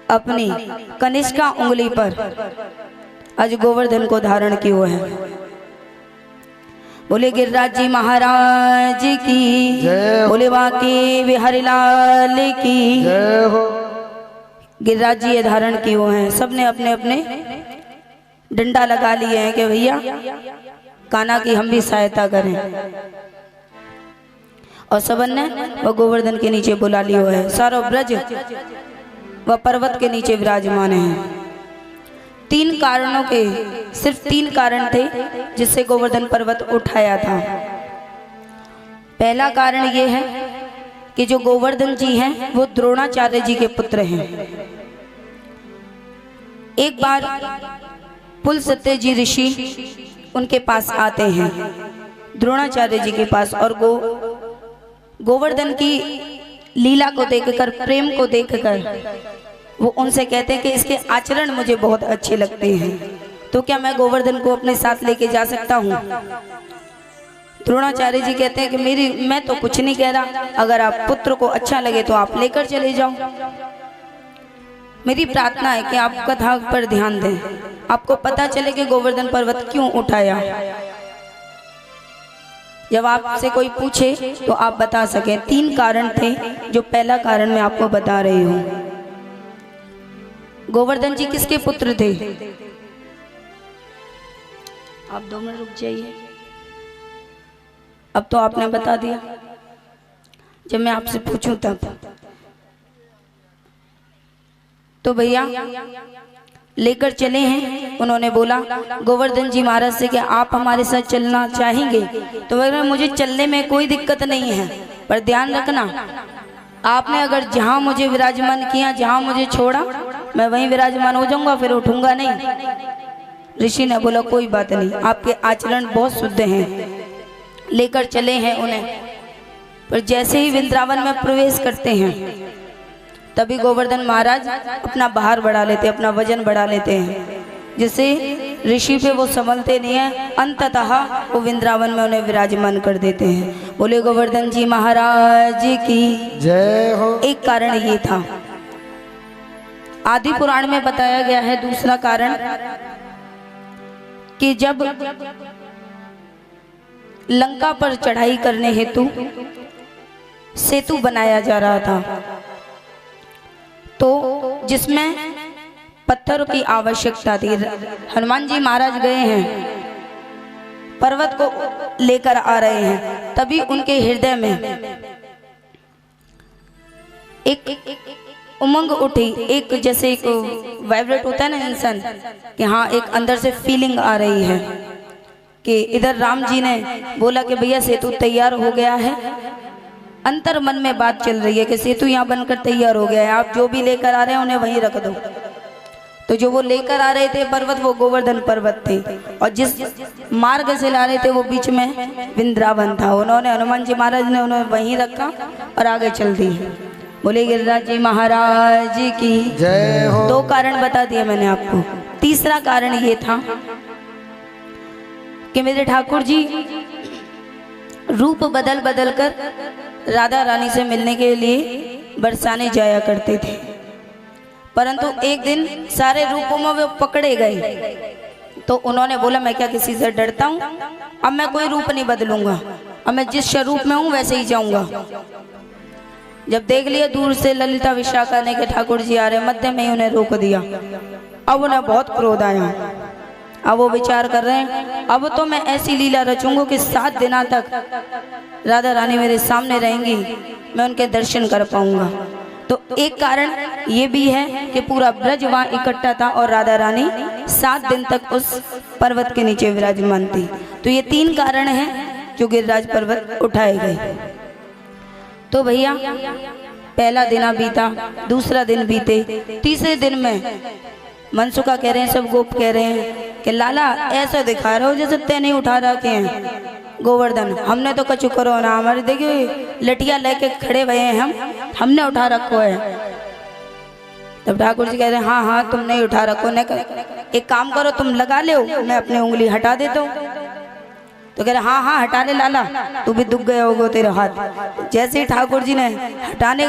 अपनी कनिष्का उंगली पर आज गोवर्धन को धारण किए हुए हैं। बोले गिरिराज जी महाराज की जय, बोले बांके बिहारी लाल की जय हो। गिरिराज जी ये धारण किए हुए हैं, सबने अपने अपने डंडा लगा लिए हैं कि भैया कान्हा की हम भी सहायता करें, और सबन ने वो गोवर्धन के नीचे बुला लिए हुए है। सारो ब्रज व पर्वत के नीचे विराजमान है। तीन कारणों के, सिर्फ तीन कारण थे जिससे गोवर्धन पर्वत उठाया था। पहला कारण ये है कि जो गोवर्धन जी हैं वो द्रोणाचार्य जी के पुत्र हैं। एक बार पुलस्त्य जी ऋषि उनके पास आते हैं, द्रोणाचार्य जी के पास, और गोवर्धन की लीला को देखकर, प्रेम को देखकर वो उनसे कहते हैं कि इसके आचरण मुझे बहुत अच्छे लगते हैं, तो क्या मैं गोवर्धन को अपने साथ लेके जा सकता हूँ? द्रोणाचार्य जी कहते हैं कि मैं तो कुछ नहीं कह रहा, अगर आप पुत्र को अच्छा लगे तो आप लेकर चले जाओ। मेरी प्रार्थना है कि आप कथा पर ध्यान दें, आपको पता चले कि गोवर्धन पर्वत क्यों उठाया। जब आपसे कोई पूछे तो आप बता सकें। तीन कारण थे, जो पहला कारण मैं आपको बता रही हूँ। गोवर्धन जी किसके पुत्र थे? आप 2 मिनट रुक जाइए। अब तो आपने बता दिया, जब मैं आपसे पूछूं तब तो भैया लेकर चले हैं। उन्होंने बोला गोवर्धन जी महाराज से कि आप हमारे साथ चलना चाहेंगे? तो वह मुझे चलने में कोई दिक्कत नहीं है, पर ध्यान रखना आपने अगर जहां मुझे विराजमान किया, जहां मुझे छोड़ा, मैं वहीं विराजमान हो जाऊंगा, फिर उठूंगा नहीं। ऋषि ने बोला कोई बात नहीं, आपके आचरण बहुत शुद्ध हैं। लेकर चले हैं उन्हें, पर जैसे ही वृंदावन में प्रवेश करते हैं तभी गोवर्धन महाराज अपना भार बढ़ा लेते, अपना वजन बढ़ा लेते हैं, जिससे ऋषि पे वो संभलते नहीं है। अंततः वो वृंदावन में उन्हें विराजमान कर देते हैं। बोले गोवर्धन जी महाराज की जय हो। एक कारण ये था। आदि पुराण में बताया गया है दूसरा कारण कि जब लंका पर चढ़ाई करने हेतु सेतु बनाया जा रहा था, तो जिसमें पत्थर की आवश्यकता थी, हनुमान जी महाराज गए हैं, पर्वत को लेकर आ रहे हैं, तभी उनके हृदय में एक उमंग उठी, एक जैसे एक वाइब्रेट होता है ना इंसान, कि हाँ एक अंदर से फीलिंग आ रही है कि इधर राम जी ने बोला कि भैया सेतु तैयार हो गया है। अंतर मन में बात चल रही है कि सेतु यहाँ बनकर तैयार हो गया है, आप जो भी लेकर आ रहे हैं उन्हें वहीं रख दो। तो जो वो लेकर आ रहे थे पर्वत, वो गोवर्धन पर्वत थे, और जिस मार्ग से ला रहे थे वो बीच में वृंदावन था। उन्होंने, हनुमान जी महाराज ने उन्हें वहीं रखा और आगे चल दी। बोले गिरिराज जी महाराज की जय हो। 2 कारण बता दिए मैंने आपको। तीसरा कारण ये था कि मेरे ठाकुर जी रूप बदल बदल कर राधा रानी से मिलने के लिए बरसाने जाया करते थे, परंतु एक दिन सारे रूपों में वो पकड़े गए। तो उन्होंने बोला मैं क्या किसी से डरता हूँ, अब मैं कोई रूप नहीं बदलूंगा, अब मैं जिस स्वरूप में हूँ वैसे ही जाऊंगा। जब देख लिया दूर से ललिता विशाखा ने के ठाकुर जी आ रहे, मध्य में ही उन्हें रोक दिया। अब उन्हें बहुत क्रोध आया। अब वो विचार कर रहे हैं अब तो मैं ऐसी लीला रचूंगा कि 7 दिनों तक राधा रानी मेरे सामने रहेंगी, मैं उनके दर्शन कर पाऊंगा। तो एक कारण ये भी है कि पूरा ब्रज वहाँ इकट्ठा था और राधा रानी 7 दिन तक उस पर्वत के नीचे विराजमान थी। तो ये 3 कारण हैं जो गिरिराज पर्वत उठाए गए। तो भैया पहला दिन बीता, दूसरा दिन बीते, तीसरे दिन में मनसुखा कह रहे हैं, सब गोप कह रहे हैं कि लाला ऐसा दिखा रहे हो जैसे तय नहीं उठा रखे हैं गोवर्धन, हमने तो कछु करो ना, हमारे देखिए लटिया लेके खड़े हुए हैं, हमने उठा रखो है। तब ठाकुर जी कह रहे हैं हाँ हाँ तुम नहीं उठा रखो, एक काम करो तुम लगा ले, मैं अपनी उंगली हटा देता हूँ। तो कह रहे हाँ हाँ हटा ले लाला, तू भी दुख गया होगा तेरे हाथ। जैसे ही ठाकुर जी ने हटाने